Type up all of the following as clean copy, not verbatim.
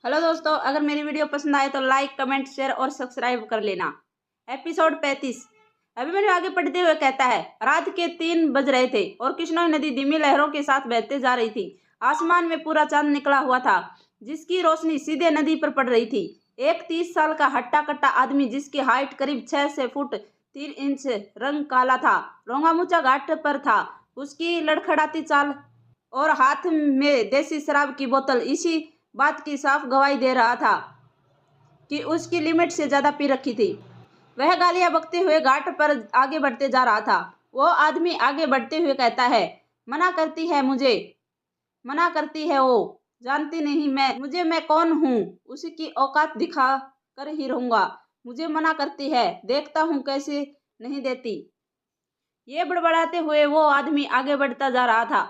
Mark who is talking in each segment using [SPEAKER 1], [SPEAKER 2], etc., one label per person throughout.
[SPEAKER 1] Hello दोस्तों, अगर मेरी वीडियो पसंद आए तो लाइक, कमेंट, शेयर और सब्सक्राइब कर लेना। एपिसोड 35। अभिमन्यु आगे बढ़ते हुए कहता है, रात के 3 बज रहे थे और कृष्णा नदी धीमी लहरों के साथ बहते जा रही थी। आसमान में पूरा चांद निकला हुआ था, जिसकी रोशनी सीधे नदी पर पड़ रही थी। एक 30 साल का हट्टा कट्टा आदमी, जिसकी हाइट करीब 6 फुट 3 इंच, रंग काला था, रोंगामुचा घाट पर था। उसकी लड़खड़ाती चाल और हाथ में देसी शराब की बोतल इसी बात की साफ गवाही दे रहा था कि उसकी लिमिट से ज्यादा पी रखी थी। वह गालियां बकते हुए घाट पर आगे बढ़ते जा रहा था। वो आदमी आगे बढ़ते हुए कहता है, मना करती है मुझे, मना करती है वो, जानती नहीं मैं कौन हूँ, उसी की औकात दिखा कर ही रहूंगा। मुझे मना करती है, देखता हूँ कैसे नहीं देती। ये बड़बड़ाते हुए वो आदमी आगे बढ़ता जा रहा था।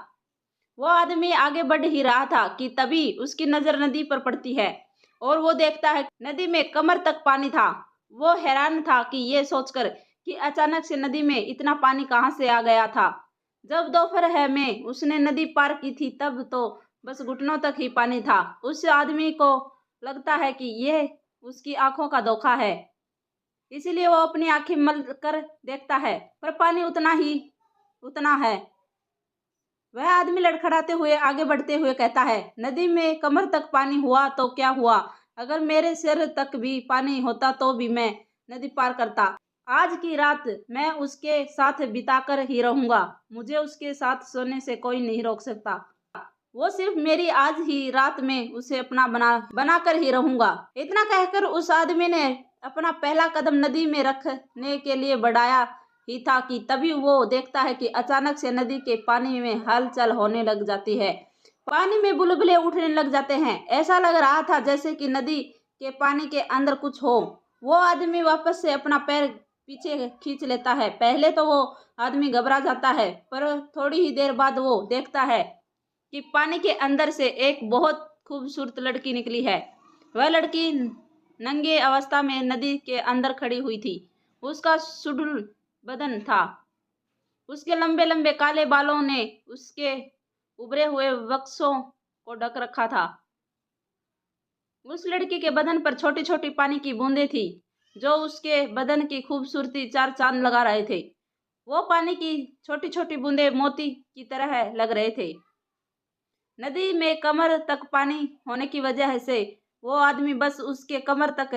[SPEAKER 1] वो आदमी आगे बढ़ ही रहा था कि तभी उसकी नजर नदी पर पड़ती है और वो देखता है नदी में कमर तक पानी था। वो हैरान था कि ये सोचकर कि अचानक से नदी में इतना पानी कहाँ से आ गया था। जब दोपहर में उसने नदी पार की थी तब तो बस घुटनों तक ही पानी था। उस आदमी को लगता है कि यह उसकी आंखों का धोखा है, इसीलिए वो अपनी आंखें मल कर देखता है, पर पानी उतना है। वह आदमी लड़खड़ाते हुए आगे बढ़ते हुए कहता है, नदी में कमर तक पानी हुआ तो क्या हुआ, अगर मेरे सिर तक भी पानी होता तो भी मैं नदी पार करता। आज की रात मैं उसके साथ बिताकर ही रहूंगा। मुझे उसके साथ सोने से कोई नहीं रोक सकता। वो सिर्फ मेरी आज ही रात में उसे अपना बना कर ही रहूंगा। इतना कहकर उस आदमी ने अपना पहला कदम नदी में रखने के लिए बढ़ाया ही था कि तभी वो देखता है कि अचानक से नदी के पानी में हलचल होने लग जाती है। पानी में बुलबुले उठने लग जाते हैं। ऐसा लग रहा था जैसे कि नदी के पानी के अंदर कुछ हो। वो आदमी वापस से अपना पैर पीछे खींच लेता है। पहले तो वो आदमी घबरा जाता है, पर थोड़ी ही देर बाद वो देखता है कि पानी के अंदर से एक बहुत खूबसूरत लड़की निकली है। वह लड़की नंगे अवस्था में नदी के अंदर खड़ी हुई थी। उसका सुडौल बदन था। उसके लंबे लंबे काले बालों ने उसके उभरे हुए वक्षों को ढक रखा था। उस लड़की के बदन पर छोटी छोटी पानी की बूंदें थी, जो उसके बदन की खूबसूरती चार चांद लगा रहे थे। वो पानी की छोटी छोटी बूंदें मोती की तरह लग रहे थे। नदी में कमर तक पानी होने की वजह से वो आदमी बस उसके कमर तक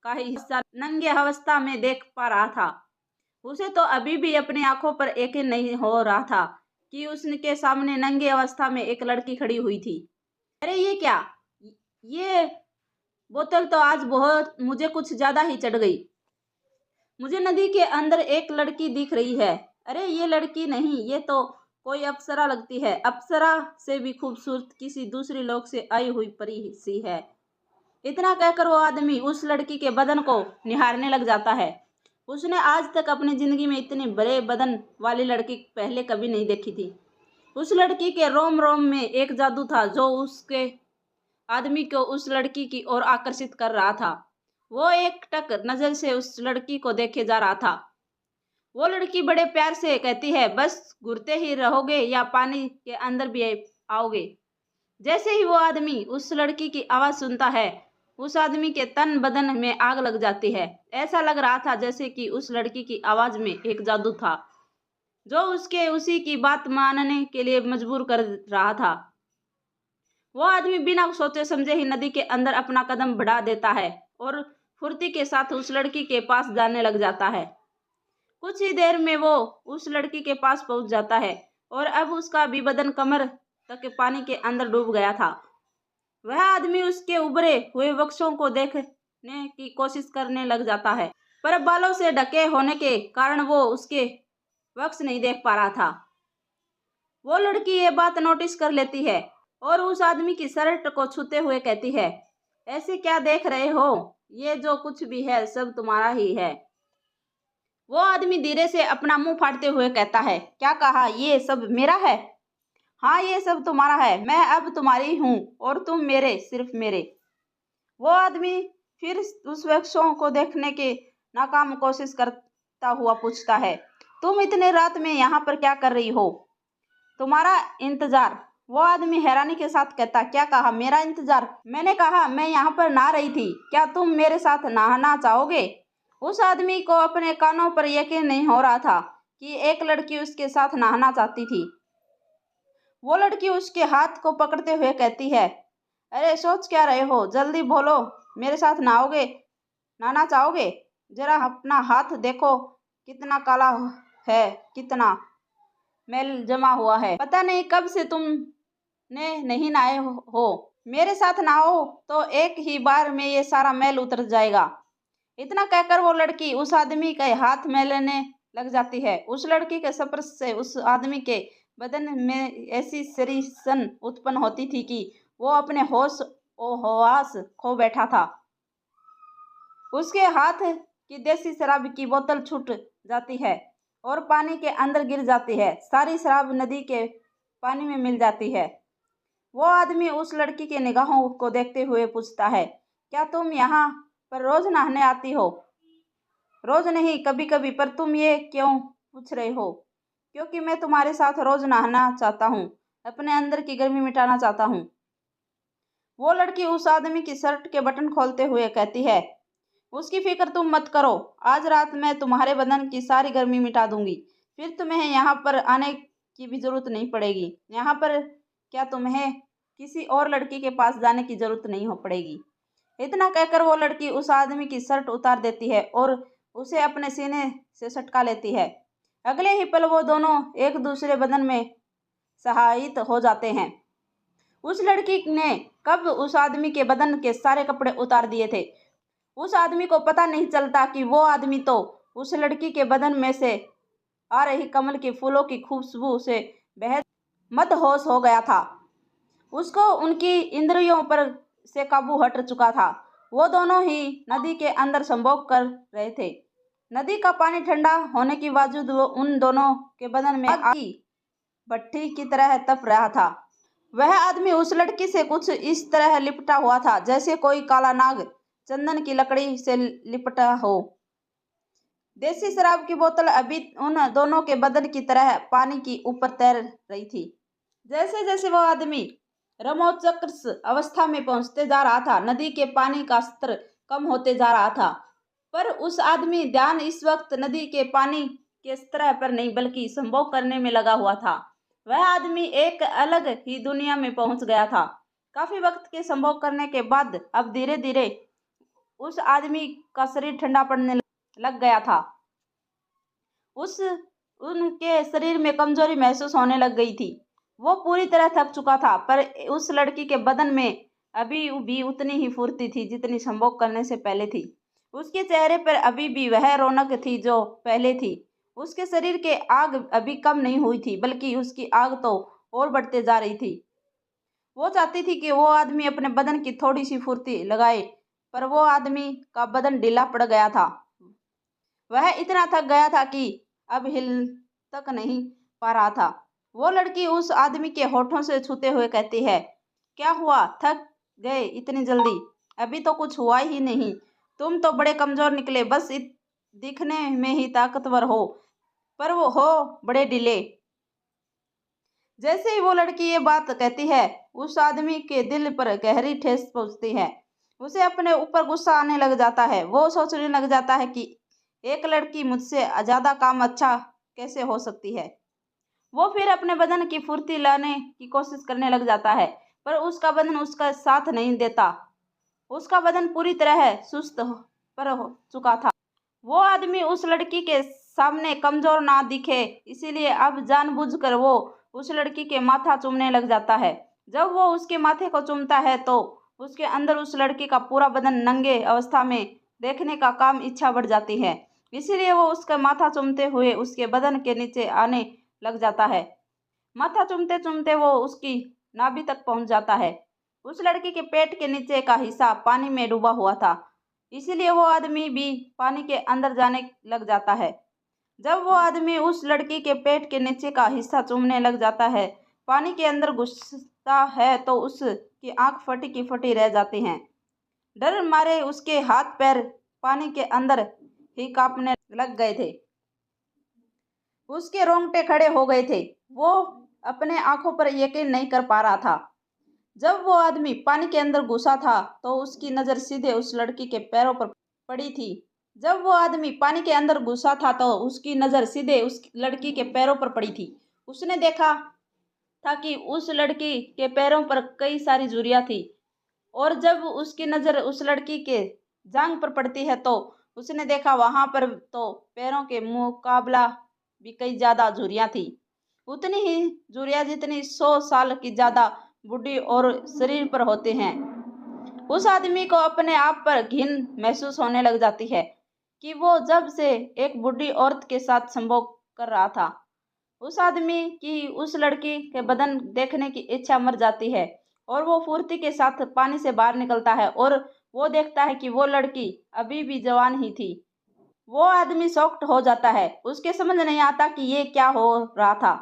[SPEAKER 1] का ही हिस्सा नंगे अवस्था में देख पा रहा था। उसे तो अभी भी अपनी आंखों पर यकीन नहीं हो रहा था कि उसके सामने नंगे अवस्था में एक लड़की खड़ी हुई थी। अरे ये क्या, ये बोतल तो आज बहुत मुझे कुछ ज्यादा ही चढ़ गई। मुझे नदी के अंदर एक लड़की दिख रही है। अरे ये लड़की नहीं, ये तो कोई अप्सरा लगती है। अप्सरा से भी खूबसूरत किसी दूसरी लोक से आई हुई परी सी है। इतना कहकर वो आदमी उस लड़की के बदन को निहारने लग जाता है। उसने आज तक अपनी जिंदगी में इतनी बड़े बदन वाली लड़की पहले कभी नहीं देखी थी। उस लड़की के रोम रोम में एक जादू था जो उसके आदमी को उस लड़की की ओर आकर्षित कर रहा था। वो एक टक नजर से उस लड़की को देखे जा रहा था। वो लड़की बड़े प्यार से कहती है, बस घूरते ही रहोगे या पानी के अंदर भी आओगे। जैसे ही वो आदमी उस लड़की की आवाज सुनता है, उस आदमी के तन बदन में आग लग जाती है। ऐसा लग रहा था जैसे कि उस लड़की की आवाज में एक जादू था, जो उसके उसी की बात मानने के लिए मजबूर कर रहा था। वो आदमी बिना सोचे समझे ही नदी के अंदर अपना कदम बढ़ा देता है और फुर्ती के साथ उस लड़की के पास जाने लग जाता है। कुछ ही देर में वो उस लड़की के पास पहुंच जाता है और अब उसका भी बदन कमर तक पानी के अंदर डूब गया था। वह आदमी उसके उभरे हुए वक्षों को देखने की कोशिश करने लग जाता है, पर बालों से ढके होने के कारण वो उसके वक्ष नहीं देख पा रहा था। वो लड़की ये बात नोटिस कर लेती है और उस आदमी की शर्ट को छूते हुए कहती है, ऐसे क्या देख रहे हो, ये जो कुछ भी है सब तुम्हारा ही है। वो आदमी धीरे से अपना मुंह फाड़ते हुए कहता है, क्या कहा, ये सब मेरा है? हाँ, ये सब तुम्हारा है। मैं अब तुम्हारी हूँ और तुम मेरे, सिर्फ मेरे। वो आदमी फिर उस वृक्षों को देखने की नाकाम कोशिश करता हुआ पूछता है, तुम इतने रात में यहाँ पर क्या कर रही हो? तुम्हारा इंतजार। वो आदमी हैरानी के साथ कहता, क्या कहा? मेरा इंतजार? मैंने कहा मैं यहाँ पर नहा रही थी, क्या तुम मेरे साथ नहाना चाहोगे? उस आदमी को अपने कानों पर यकीन नहीं हो रहा था कि एक लड़की उसके साथ नहाना चाहती थी। वो लड़की उसके हाथ को पकड़ते हुए कहती है, अरे सोच क्या रहे हो, जल्दी बोलो, मेरे साथ नहाना चाहोगे? जरा अपना हाथ देखो, कितना काला है, कितना मैल जमा हुआ है, पता नहीं कब से तुमने नहीं नहाए हो। मेरे साथ नहाओ तो एक ही बार में ये सारा मैल उतर जाएगा। इतना कहकर वो लड़की उस आदमी के हाथ में लेने लग जाती है। उस लड़की के स्पर्श से उस आदमी के बदन में ऐसी सरीसन उत्पन्न होती थी कि वो अपने होश और हवास खो बैठा था। उसके हाथ की देसी शराब की बोतल छूट जाती है और पानी के अंदर गिर जाती है। सारी शराब नदी के पानी में मिल जाती है। वो आदमी उस लड़की के निगाहों को देखते हुए पूछता है, क्या तुम यहाँ पर रोज नहाने आती हो? रोज नहीं, कभी कभी। पर तुम ये क्यों पूछ रहे हो? क्योंकि मैं तुम्हारे साथ रोज नहाना चाहता हूँ, अपने अंदर की गर्मी मिटाना चाहता हूँ। वो लड़की उस आदमी की शर्ट के बटन खोलते हुए कहती है, उसकी फिक्र तुम मत करो, आज रात मैं तुम्हारे बदन की सारी गर्मी मिटा दूंगी, फिर तुम्हें यहाँ पर आने की भी जरूरत नहीं पड़ेगी। यहाँ पर क्या तुम्हें किसी और लड़की के पास जाने की जरूरत नहीं हो पड़ेगी। इतना कहकर वो लड़की उस आदमी की शर्ट उतार देती है और उसे अपने सीने से सटका लेती है। अगले ही पल वो दोनों एक दूसरे बदन में सहायित हो जाते हैं। उस लड़की ने कब उस आदमी के बदन के सारे कपड़े उतार दिए थे। उस आदमी को पता नहीं चलता कि वो आदमी तो उस लड़की के बदन में से आ रही कमल के फूलों की खुशबू से बेहद मदहोश हो गया था। उसको उनकी इंद्रियों पर से काबू हट चुका था। वो दोनों ही नदी के अंदर संभोग कर रहे थे। नदी का पानी ठंडा होने के बावजूद वो उन दोनों के बदन में आग की भट्टी की तरह तप रहा था। वह आदमी उस लड़की से कुछ इस तरह लिपटा हुआ था जैसे कोई काला नाग चंदन की लकड़ी से लिपटा हो। देसी शराब की बोतल अभी उन दोनों के बदन की तरह पानी की ऊपर तैर रही थी। जैसे जैसे वो आदमी रोमांचक अवस्था में पहुंचते जा रहा था, नदी के पानी का स्तर कम होते जा रहा था। पर उस आदमी ध्यान इस वक्त नदी के पानी के स्तर पर नहीं बल्कि संभोग करने में लगा हुआ था। वह आदमी एक अलग ही दुनिया में पहुंच गया था। काफी वक्त के संभोग करने के बाद अब धीरे धीरे उस आदमी का शरीर ठंडा पड़ने लग गया था। उनके शरीर में कमजोरी महसूस होने लग गई थी। वो पूरी तरह थक चुका था, पर उस लड़की के बदन में अभी भी उतनी ही फुर्ती थी जितनी संभोग करने से पहले थी। उसके चेहरे पर अभी भी वह रौनक थी जो पहले थी। उसके शरीर के आग अभी कम नहीं हुई थी, बल्कि उसकी आग तो और बढ़ते जा रही थी। वो चाहती थी कि वो आदमी अपने बदन की थोड़ी सी फुर्ती लगाए, पर वो आदमी का बदन ढीला पड़ गया था। वह इतना थक गया था कि अब हिल तक नहीं पा रहा था। वो लड़की उस आदमी के होठों से छूते हुए कहती है, क्या हुआ, थक गए इतनी जल्दी? अभी तो कुछ हुआ ही नहीं, तुम तो बड़े कमजोर निकले, बस दिखने में ही ताकतवर हो, पर वो हो बड़े ढीले। जैसे ही वो लड़की ये बात कहती है, उस आदमी के दिल पर गहरी ठेस पहुंचती है। उसे अपने ऊपर गुस्सा आने लग जाता है। वो सोचने लग जाता है कि एक लड़की मुझसे ज़्यादा काम अच्छा कैसे हो सकती है। वो फिर अपने बदन की फुर्ती लाने की कोशिश करने लग जाता है, पर उसका बदन उसका साथ नहीं देता। उसका बदन पूरी तरह सुस्त पर हो चुका था। वो आदमी उस लड़की के सामने कमजोर ना दिखे, इसीलिए अब जानबूझकर वो उस लड़की के माथा चूमने लग जाता है। जब वो उसके माथे को चूमता है तो उसके अंदर उस लड़की का पूरा बदन नंगे अवस्था में देखने का काम इच्छा बढ़ जाती है। इसीलिए वो उसका माथा चूमते हुए उसके बदन के नीचे आने लग जाता है। माथा चूमते चूमते वो उसकी नाभि तक पहुंच जाता है। उस लड़की के पेट के नीचे का हिस्सा पानी में डूबा हुआ था, इसीलिए वो आदमी भी पानी के अंदर जाने लग जाता है। जब वो आदमी उस लड़की के पेट के नीचे का हिस्सा चूमने लग जाता है, पानी के अंदर घुसता है, तो उसकी आंख फटी की फटी रह जाती हैं। डर मारे उसके हाथ पैर पानी के अंदर ही कांपने लग गए थे। उसके रोंगटे खड़े हो गए थे। वो अपने आंखों पर यकीन नहीं कर पा रहा था। जब वो आदमी पानी के अंदर घुसा था तो उसकी नज़र सीधे उस लड़की के पैरों पर पड़ी थी। जब वो आदमी पानी के अंदर घुसा था तो उसकी नज़र सीधे उस लड़की के पैरों पर पड़ी थी। उसने देखा था कि उस लड़की के पैरों पर कई सारी झुर्रियाँ थी और जब उसकी नज़र उस लड़की के जांघ पर पड़ती है तो उसने देखा वहाँ पर तो पैरों के मुकाबला भी कई ज़्यादा झुर्रियाँ थी। उतनी ही झुर्रियाँ जितनी 100 साल की ज़्यादा बुढ़ी और शरीर पर होते हैं। उस आदमी को अपने आप पर घिन महसूस होने लग जाती है कि वो जब से एक बुढ़ी औरत के साथ संभोग कर रहा था। उस आदमी की उस लड़की के बदन देखने की इच्छा मर जाती है और वो फुर्ती के साथ पानी से बाहर निकलता है और वो देखता है कि वो लड़की अभी भी जवान ही थी। वो आदमी शॉक्ड हो जाता है। उसके समझ नहीं आता कि ये क्या हो रहा था।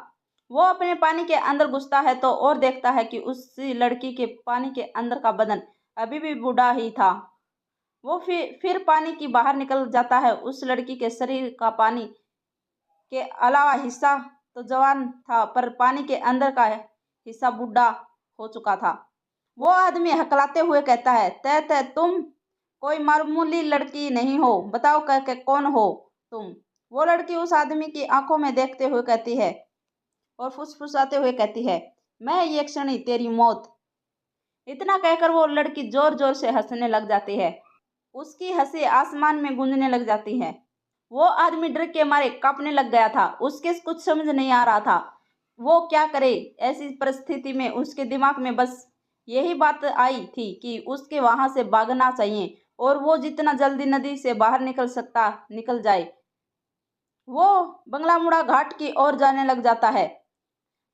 [SPEAKER 1] वो अपने पानी के अंदर घुसता है तो और देखता है कि उसी लड़की के पानी के अंदर का बदन अभी भी बूढ़ा ही था। वो फिर पानी की बाहर निकल जाता है। उस लड़की के शरीर का पानी के अलावा हिस्सा तो जवान था पर पानी के अंदर का हिस्सा बूढ़ा हो चुका था। वो आदमी हकलाते हुए कहता है, तय तय तुम कोई मामूली लड़की नहीं हो, बताओ कह कौन हो तुम। वो लड़की उस आदमी की आंखों में देखते हुए कहती है और फुसफुसाते हुए कहती है, मैं ये क्षणी तेरी मौत। इतना कहकर वो लड़की जोर जोर से हंसने लग जाती है। उसकी हंसी आसमान में गूंजने लग जाती है। वो आदमी डर के मारे कांपने लग गया था। उसके कुछ समझ नहीं आ रहा था वो क्या करे। ऐसी परिस्थिति में उसके दिमाग में बस यही बात आई थी कि उसके वहां से भागना चाहिए और वो जितना जल्दी नदी से बाहर निकल सकता निकल जाए। वो बंगला मुड़ा घाट की ओर जाने लग जाता है।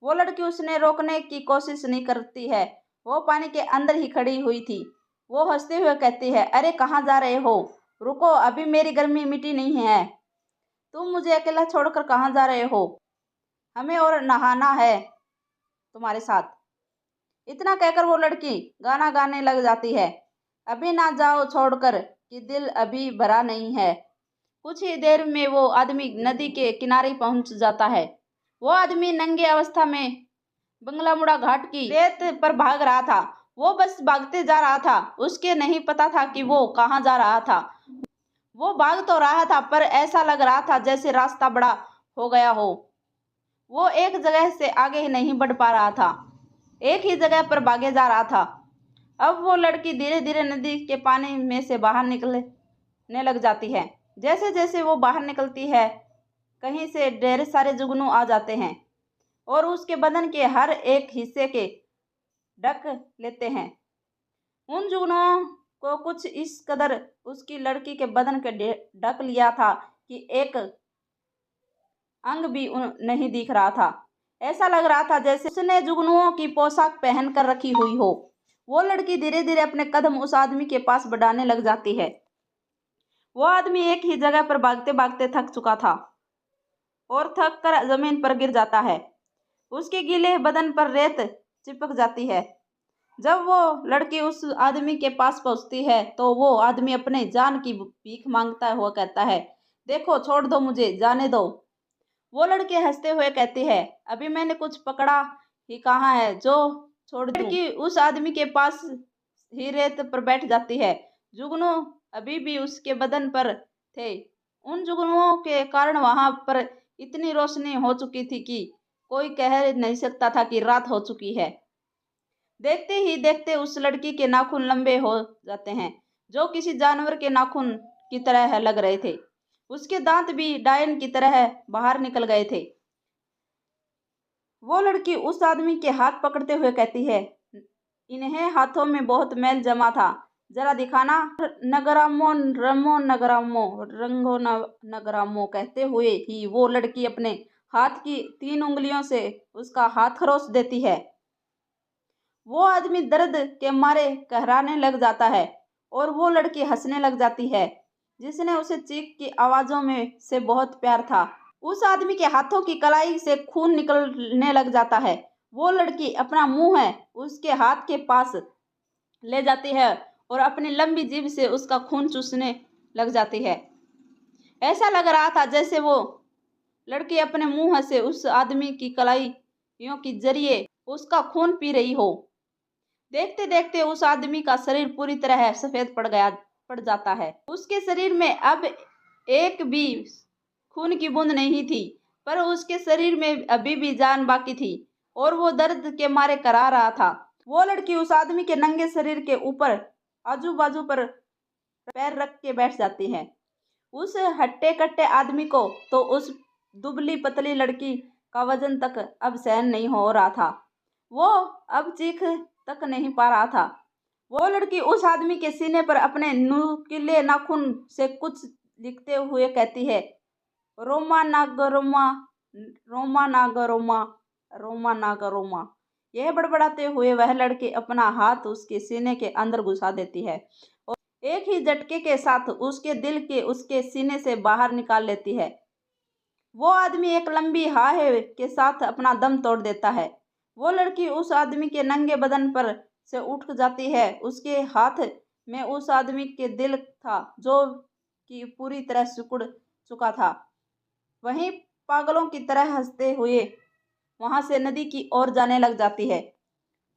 [SPEAKER 1] वो लड़की उसने रोकने की कोशिश नहीं करती है। वो पानी के अंदर ही खड़ी हुई थी। वो हंसते हुए कहती है, अरे कहाँ जा रहे हो, रुको, अभी मेरी गर्मी मिटी नहीं है। तुम मुझे अकेला छोड़कर कहाँ जा रहे हो, हमें और नहाना है तुम्हारे साथ। इतना कहकर वो लड़की गाना गाने लग जाती है, अभी ना जाओ छोड़कर कि दिल अभी भरा नहीं है। कुछ ही देर में वो आदमी नदी के किनारे पहुंच जाता है। वो आदमी नंगे अवस्था में बंगला मुड़ा घाट की रेत पर भाग रहा था। वो बस भागते जा रहा था। उसके नहीं पता था कि वो कहाँ जा रहा था। वो भाग तो रहा था पर ऐसा लग रहा था जैसे रास्ता बड़ा हो गया हो। वो एक जगह से आगे नहीं बढ़ पा रहा था, एक ही जगह पर भागे जा रहा था। अब वो लड़की धीरे धीरे नदी के पानी में से बाहर निकलने लग जाती है। जैसे जैसे वो बाहर निकलती है कहीं से ढेर सारे जुगनू आ जाते हैं और उसके बदन के हर एक हिस्से के ढक लेते हैं। उन जुगनुओं को कुछ इस कदर उसकी लड़की के बदन के ढक लिया था कि एक अंग भी नहीं दिख रहा था। ऐसा लग रहा था जैसे उसने जुगनुओं की पोशाक पहन कर रखी हुई हो। वो लड़की धीरे धीरे अपने कदम उस आदमी के पास बढ़ाने लग जाती है। वो आदमी एक ही जगह पर भागते भागते थक चुका था और थक कर जमीन पर गिर जाता है। उसके गीले बदन पर रेत चिपक जाती है। जब वो लड़की उस आदमी के पास पहुंचती है तो वो आदमी अपने जान की भीख मांगता हुआ कहता है, देखो छोड़ दो मुझे, जाने दो। वो लड़की हंसते हुए कहती है, अभी मैंने कुछ पकड़ा ही कहाँ है जो छोड़ दूं। लड़की उस आदमी के पास ही रेत पर बैठ जाती है। जुगनू अभी भी उसके बदन पर थे। उन जुगनुओं के कारण वहां पर इतनी रोशनी हो चुकी थी कि कोई कह नहीं सकता था कि रात हो चुकी है। देखते ही देखते उस लड़की के नाखून लंबे हो जाते हैं जो किसी जानवर के नाखून की तरह लग रहे थे। उसके दांत भी डायन की तरह बाहर निकल गए थे। वो लड़की उस आदमी के हाथ पकड़ते हुए कहती है, इन्हें हाथों में बहुत मैल जमा था, जरा दिखाना। नगरामो रमो नगरामो रंगो नगरामो कहते हुए ही वो लड़की अपने हाथ की 3 उंगलियों से उसका हाथ खरोच देती है। वो आदमी दर्द के मारे कहराने लग जाता है और वो लड़की हंसने लग जाती है जिसने उसे चीख की आवाजों में से बहुत प्यार था। उस आदमी के हाथों की कलाई से खून निकलने लग जाता है। वो लड़की अपना मुंह है उसके हाथ के पास ले जाती है और अपनी लंबी जीभ से उसका खून चूसने लग जाती है। ऐसा लग रहा था जैसे वो लड़की अपने मुंह से उस आदमी की कलाई के जरिए उसका खून पी रही हो। देखते देखते उस आदमी का शरीर पूरी तरह सफेद पड़ जाता है। उसके शरीर में अब एक भी खून की बूंद नहीं थी, पर उसके शरीर में अभी भी जान बाकी थी और वो दर्द के मारे करा रहा था। वो लड़की उस आदमी के नंगे शरीर के ऊपर आजू बाजू पर पैर रख के बैठ जाती है। उस हट्टे कट्टे आदमी को तो उस दुबली पतली लड़की का वजन तक अब सहन नहीं हो रहा था। वो अब चीख तक नहीं पा रहा था। वो लड़की उस आदमी के सीने पर अपने नुकीले नाखून से कुछ लिखते हुए कहती है, रोमा नागरोमा, रोमा नागरोमा, रोमा नागरोमा। यह बड़बड़ाते हुए वह लड़की अपना हाथ उसके सीने के अंदर घुसा देती है और एक ही झटके के साथ उसके दिल के उसके सीने से बाहर निकाल लेती है। वो आदमी एक लंबी हाय के साथ अपना दम तोड़ देता है। वो लड़की उस आदमी के नंगे बदन पर से उठ जाती है। उसके हाथ में उस आदमी के दिल था जो कि पूरी तरह सिकुड़ चुका था। वहीं पागलों की तरह हंसते हुए वहां से नदी की ओर जाने लग जाती है।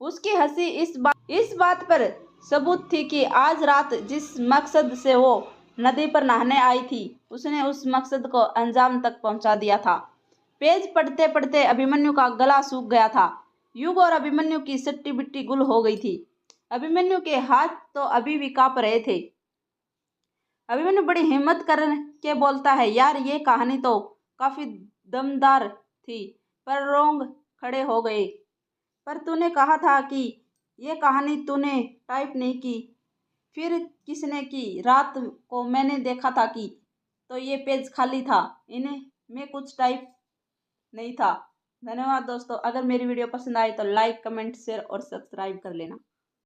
[SPEAKER 1] उसकी हंसी इस बात पर सबूत थी कि आज रात जिस मकसद से वो नदी पर नहाने आई थी, उसने उस मकसद को अंजाम तक पहुंचा दिया था। पेज पढ़ते पढ़ते अभिमन्यु का गला सूख गया था। युग और अभिमन्यु की सट्टी बिट्टी गुल हो गई थी। अभिमन्यु के हाथ तो अभी भी कांप रहे थे। अभिमन्यु बड़ी हिम्मत करके बोलता है, यार ये कहानी तो काफी दमदार थी, पर रोंग खड़े हो गए। पर तूने कहा था कि ये कहानी तूने टाइप नहीं की, फिर किसने की? रात को मैंने देखा था कि तो ये पेज खाली था, इन्हें में कुछ टाइप नहीं था। धन्यवाद दोस्तों। अगर मेरी वीडियो पसंद आए तो लाइक, कमेंट, शेयर और सब्सक्राइब कर लेना।